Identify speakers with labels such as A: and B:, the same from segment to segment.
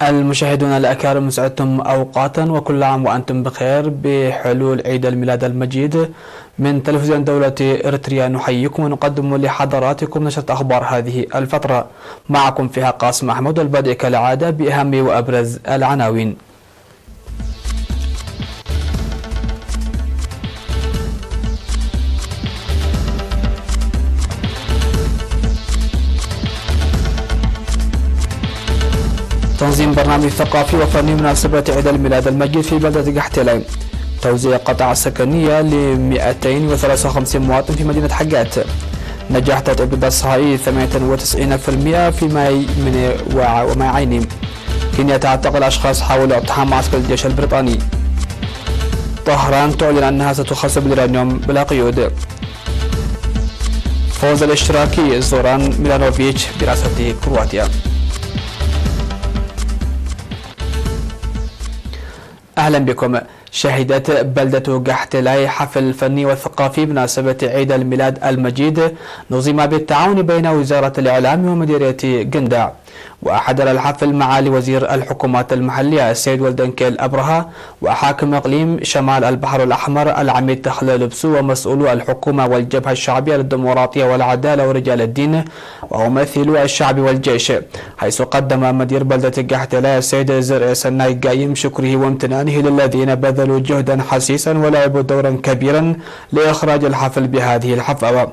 A: المشاهدون الأكارم، سعدتم أوقاتا وكل عام وأنتم بخير بحلول عيد الميلاد المجيد. من تلفزيون دولة إريتريا نحييكم ونقدم لحضراتكم نشرة أخبار هذه الفترة، معكم فيها قاسم أحمد، والبدء كالعادة بأهم وأبرز العناوين. تنظيم برنامج ثقافي وفني مناسبة عيد الميلاد المجيد في بلدة قحطلين. توزيع قطع سكنية ل 253 مواطن في مدينة حقات. نجاح تطبيق الصهاينة 98% في ماي وماي عيني. كينيا تعتقل أشخاص حاولوا اقتحام معسكر الجيش البريطاني. طهران تعلن أنها ستخصب اليورانيوم بلا قيود. فوز الاشتراكي زوران ميلانوفيتش برئاسة كرواتيا. أهلا بكم. شهدت بلدة قحطلين حفل فني وثقافي بمناسبة عيد الميلاد المجيد، نظم بالتعاون بين وزارة الإعلام ومديرية قندع. وحضر الحفل معالي وزير الحكومات المحلية السيد ولدنكيل أبرهة، وحاكم إقليم شمال البحر الأحمر العميد تخلى لبسو، ومسؤولو الحكومة والجبهة الشعبية للديمقراطية والعدالة ورجال الدين وممثلو الشعب والجيش، حيث قدم مدير بلدة قحطلين السيد زرع سناي قايم شكره وامتنانه للذين بذلوا جهدا حسيسا ولعبوا دورا كبيرا لإخراج الحفل بهذه الحفاوة.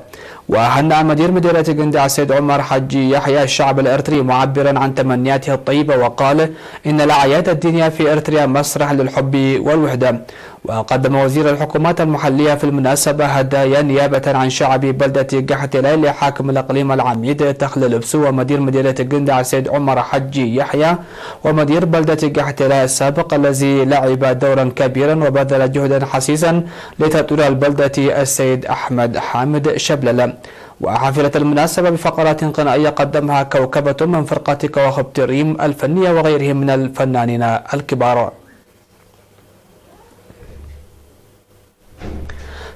A: وهنأ مدير مديرية قندع السيد عمر حجي يحيى الشعب الإريتري معبرا عن تمنياته الطيبة، وقال إن الأعياد الدينية في إريتريا مسرح للحب والوحدة. وقدم وزير الحكومات المحلية في المناسبة هدايا نيابة عن شعب بلدة قحطلين لحاكم الإقليم العميد تخلى لبسو، ومدير مديرية قندع السيد عمر حجي يحيى، ومدير بلدة قحطلين السابق الذي لعب دورا كبيرا وبذل جهدا حسيسا لتطوير البلدة السيد أحمد حامد شبللة. وحفلت المناسبة بفقرات غنائية قدمها كوكبة من فرقة كواكب تريم الفنية وغيرهم من الفنانين الكبار.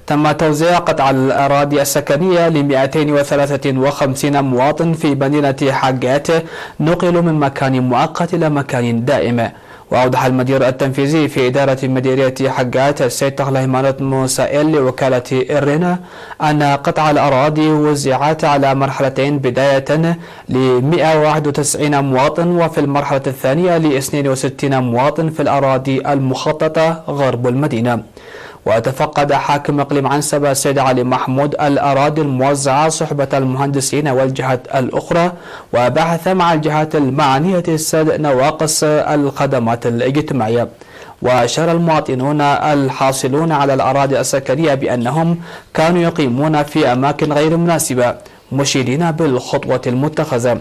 A: تم توزيع قطع الأراضي السكنية ل 253 مواطن في مدينة حقات، نقلوا من مكان مؤقت إلى مكان دائم. وأوضح المدير التنفيذي في إدارة مديرية حقات السيد تخلى هيمانوت موسائل لوكالة إرينا أن قطع الأراضي وزعت على مرحلتين، بداية ل 191 مواطن، وفي المرحلة الثانية ل 62 مواطن في الأراضي المخططة غرب المدينة. وتفقد حاكم إقليم عنسبة السيد علي محمود الأراضي الموزعة صحبة المهندسين والجهات الأخرى، وبحث مع الجهات المعنية سد نواقص الخدمات الاجتماعية. وأشار المواطنون الحاصلون على الأراضي السكنية بأنهم كانوا يقيمون في أماكن غير مناسبة، مشيدين بالخطوة المتخذة.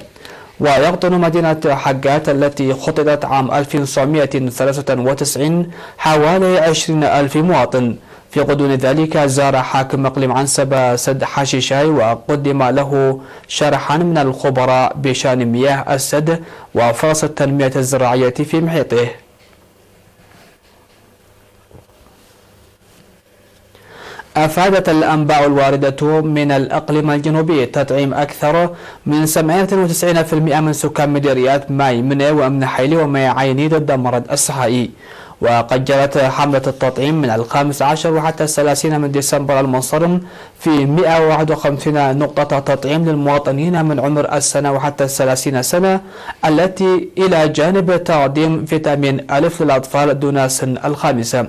A: ويقطن مدينة حقات التي خططت عام 1993 حوالي 20,000 مواطن. في غضون ذلك زار حاكم إقليم عنسبة سد حشيشاي، وقدم له شرحا من الخبراء بشأن مياه السد وفرص التنمية الزراعية في محيطه. أفادت الأنباء الواردة من الإقليم الجنوبي تطعيم أكثر من 98% من سكان مديريات ماي مني وأمن حيلي وماي عيني ضد مرض الصهاينة. وقد جرت حملة التطعيم من 15 وحتى 30 من ديسمبر المنصرم في 151 نقطة تطعيم للمواطنين من عمر السنة وحتى 30 سنة، التي إلى جانب تقديم فيتامين ألف للأطفال دون سن الخامسة.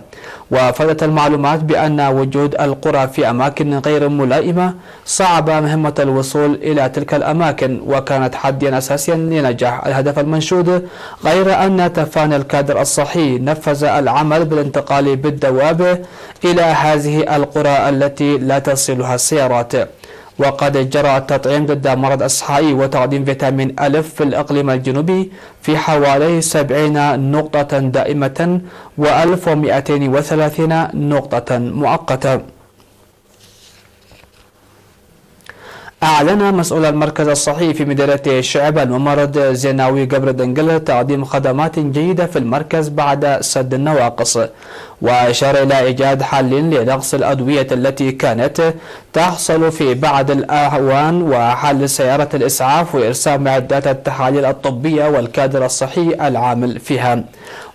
A: وفادت المعلومات بأن وجود القرى في أماكن غير ملائمة صعب مهمة الوصول إلى تلك الأماكن، وكانت حديا أساسيا لنجاح الهدف المنشود، غير أن تفاني الكادر الصحي نفذ العمل بالانتقال بالدواب إلى هذه القرى التي لا تصلها السيارات. وقد جرى التطعيم ضد مرض الصهاينة وتقديم فيتامين ألف في الإقليم الجنوبي في حوالي 70 نقطة دائمة و1230 نقطة مؤقتة. أعلن مسؤول المركز الصحي في مديرية الشعب الممرض زيناوي قبر دنقل تقديم خدمات جيدة في المركز بعد سد النواقص، وأشار إلى إيجاد حل لنقص الأدوية التي كانت تحصل في بعض الأعوان وحل سيارة الإسعاف وإرسال معدات التحاليل الطبية والكادر الصحي العامل فيها.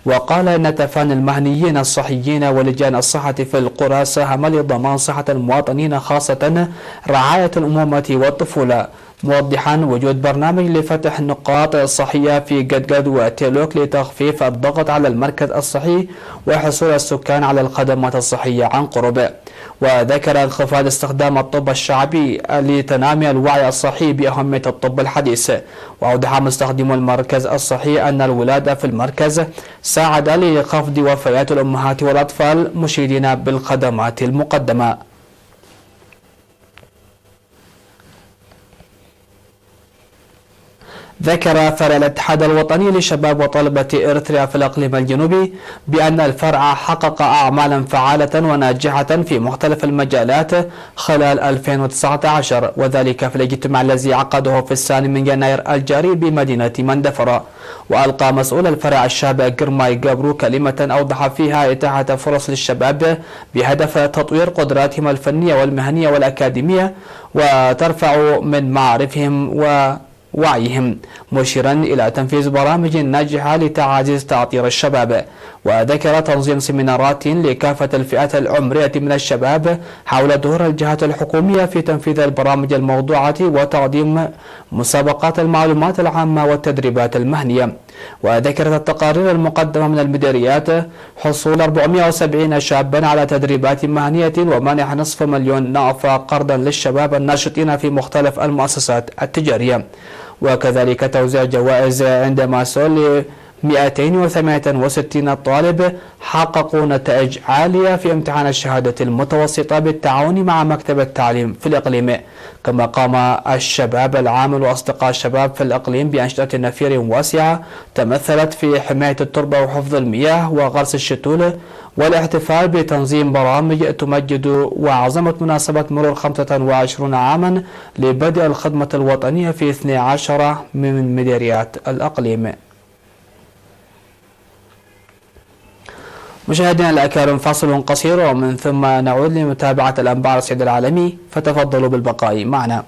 A: وقال إن تفاني المهنيين الصحيين ولجان الصحة في القرى ساهم لضمان صحة المواطنين خاصة رعاية الأمومة والطفولة، موضحا وجود برنامج لفتح نقاط صحية في قدقد وتيلوك لتخفيف الضغط على المركز الصحي وحصول السكان على الخدمات الصحية عن قرب. وذكر انخفاض استخدام الطب الشعبي لتنامي الوعي الصحي بأهمية الطب الحديث. وأوضح مستخدمو المركز الصحي أن الولادة في المركز ساعد لخفض وفيات الأمهات والأطفال، مشيدين بالخدمات المقدمة. ذكر فرع الاتحاد الوطني للشباب وطلبة إريتريا في الإقليم الجنوبي بأن الفرع حقق أعمالا فعالة وناجحة في مختلف المجالات خلال 2019، وذلك في الاجتماع الذي عقده في 2 يناير الجاري بمدينة مندفرة. وألقى مسؤول الفرع الشاب قرماي قبرو كلمة أوضح فيها إتاحة فرص للشباب بهدف تطوير قدراتهم الفنية والمهنية والأكاديمية وترفع من معارفهم ووعيهم، مشيرا إلى تنفيذ برامج ناجحة لتعزيز تأطير الشباب. وذكر تنظيم سيمينارات لكافة الفئات العمرية من الشباب حول دور الجهات الحكومية في تنفيذ البرامج الموضوعة وتقديم مسابقات المعلومات العامة والتدريبات المهنية. وذكرت التقارير المقدمة من المديريات حصول 470 شابا على تدريبات مهنية ومنح نصف مليون نعفة قرضا للشباب الناشطين في مختلف المؤسسات التجارية. وكذلك توزيع جوائز عند مسؤول 268 طالب حققوا نتائج عالية في امتحان الشهادة المتوسطة بالتعاون مع مكتب التعليم في الإقليم. كما قام الشباب العامل وأصدقاء الشباب في الإقليم بأنشطة نفير واسعة تمثلت في حماية التربة وحفظ المياه وغرس الشتول والاحتفال بتنظيم برامج تمجد وعظمة مناسبة مرور 25 عاما لبدء الخدمة الوطنية في 12 من مديريات الإقليم. مشاهدينا الأكارم، فاصل قصير ومن ثم نعود لمتابعة الأنباء الصعيد العالمي، فتفضلوا بالبقاء معنا.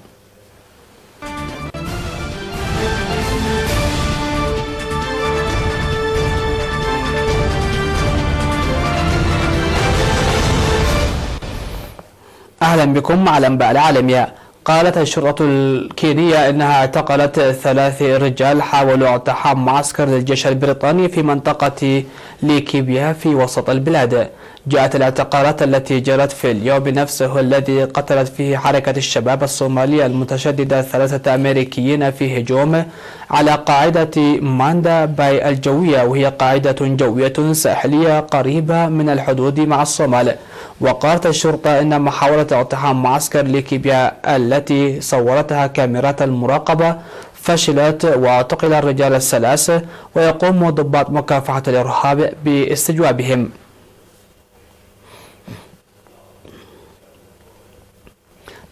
A: أهلا بكم مع الأنباء العالمية. قالت الشرطة الكينية إنها اعتقلت 3 رجال حاولوا اقتحام معسكر للجيش البريطاني في منطقة ليكيبيا في وسط البلاد. جاءت الاعتقالات التي جرت في اليوم نفسه الذي قتلت فيه حركة الشباب الصومالية المتشددة 3 أمريكيين في هجوم على قاعدة ماندا باي الجوية، وهي قاعدة جوية ساحلية قريبة من الحدود مع الصومال. وقالت الشرطة إن محاولة اقتحام معسكر ليكيبيا التي صورتها كاميرات المراقبة فشلت، واعتقل الرجال ال3 ويقوم ضباط مكافحة الإرهاب باستجوابهم.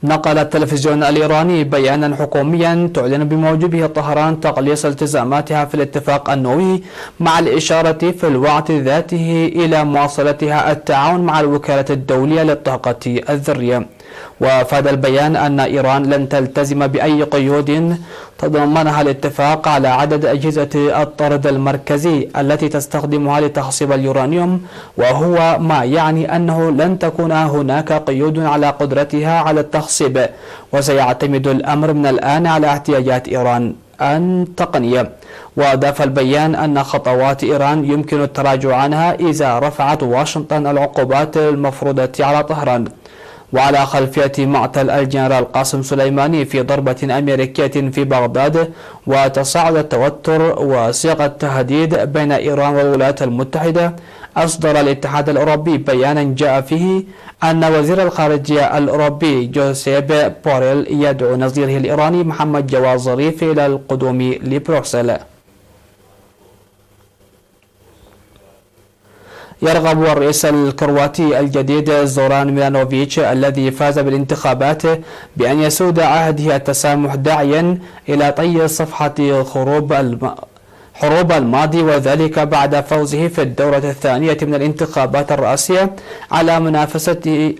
A: نقل التلفزيون الإيراني بيانا حكوميا تعلن بموجبه طهران تقليص التزاماتها في الاتفاق النووي، مع الإشارة في الوعد ذاته إلى مواصلتها التعاون مع الوكالة الدولية للطاقة الذرية. وأفاد البيان أن إيران لن تلتزم بأي قيود تضمنها الاتفاق على عدد أجهزة الطرد المركزي التي تستخدمها لتخصيب اليورانيوم، وهو ما يعني أنه لن تكون هناك قيود على قدرتها على التخصيب، وسيعتمد الأمر من الآن على احتياجات إيران التقنية. وأضاف البيان أن خطوات إيران يمكن التراجع عنها إذا رفعت واشنطن العقوبات المفروضة على طهران. وعلى خلفية معتل الجنرال قاسم سليماني في ضربة أمريكية في بغداد وتصاعد التوتر وصيغ التهديد بين إيران والولايات المتحدة، أصدر الاتحاد الأوروبي بيانا جاء فيه أن وزير الخارجية الأوروبي جوزيب بوريل يدعو نظيره الإيراني محمد جواد ظريف إلى القدوم لبروكسل. يرغب الرئيس الكرواتي الجديد زوران ميلانوفيتش الذي فاز بالانتخابات بأن يسود عهده التسامح، داعيا إلى طي صفحة حروب الماضي، وذلك بعد فوزه في الدورة الثانية من الانتخابات الرئاسية على منافسته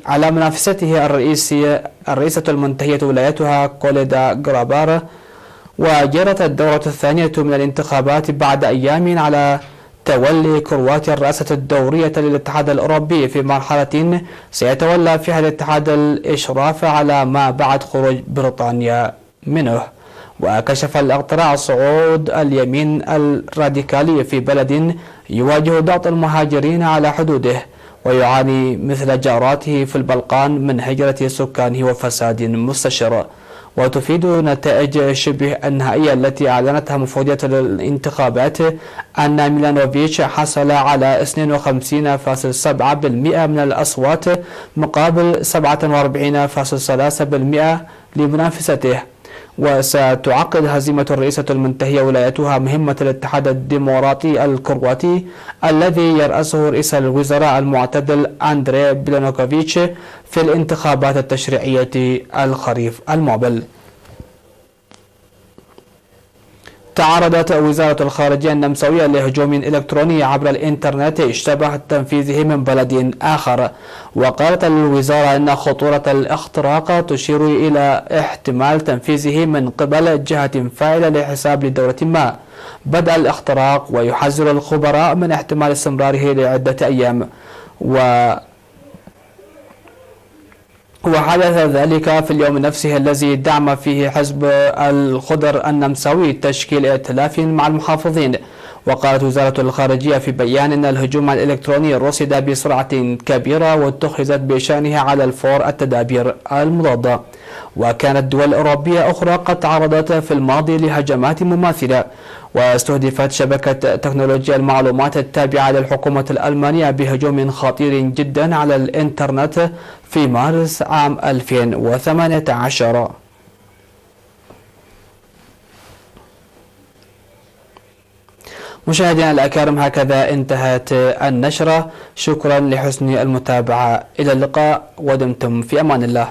A: الرئيسة المنتهية ولايتها كوليدا جرابار. وجرت الدورة الثانية من الانتخابات بعد أيام على تولي كرواتيا الرئاسة الدورية للاتحاد الأوروبي في مرحلة سيتولى فيها الاتحاد الإشراف على ما بعد خروج بريطانيا منه. وكشف الاقتراع صعود اليمين الراديكالي في بلد يواجه ضغط المهاجرين على حدوده ويعاني مثل جاراته في البلقان من هجرة سكانه وفساد مستشر. وتفيد نتائج شبه النهائية التي أعلنتها مفوضية الانتخابات أن ميلانوفيتش حصل على 52.7% من الأصوات مقابل 47.3% لمنافسته. وستعقد هزيمة الرئيسة المنتهية ولايتها مهمة الاتحاد الديمقراطي الكرواتي الذي يرأسه رئيس الوزراء المعتدل أندري بلينكوفيتش في الانتخابات التشريعية الخريف المقبل. تعرضت وزارة الخارجية النمساوية لهجوم إلكتروني عبر الإنترنت اشتبه تنفيذه من بلد آخر. وقالت الوزارة أن خطورة الاختراق تشير إلى احتمال تنفيذه من قبل جهة فاعلة لحساب لدولة ما بدأ الاختراق، ويحذر الخبراء من احتمال استمراره لعدة أيام. وحدث ذلك في اليوم نفسه الذي دعم فيه حزب الخضر النمساوي تشكيل ائتلاف مع المحافظين. وقالت وزارة الخارجية في بيان أن الهجوم الإلكتروني رصد بسرعة كبيرة واتخذت بشأنه على الفور التدابير المضادة. وكانت دول أوروبية أخرى قد تعرضت في الماضي لهجمات مماثلة، واستهدفت شبكة تكنولوجيا المعلومات التابعة للحكومة الألمانية بهجوم خطير جدا على الإنترنت في مارس عام 2018. مشاهدينا الأكارم، هكذا انتهت النشرة. شكرا لحسن المتابعة، إلى اللقاء ودمتم في أمان الله.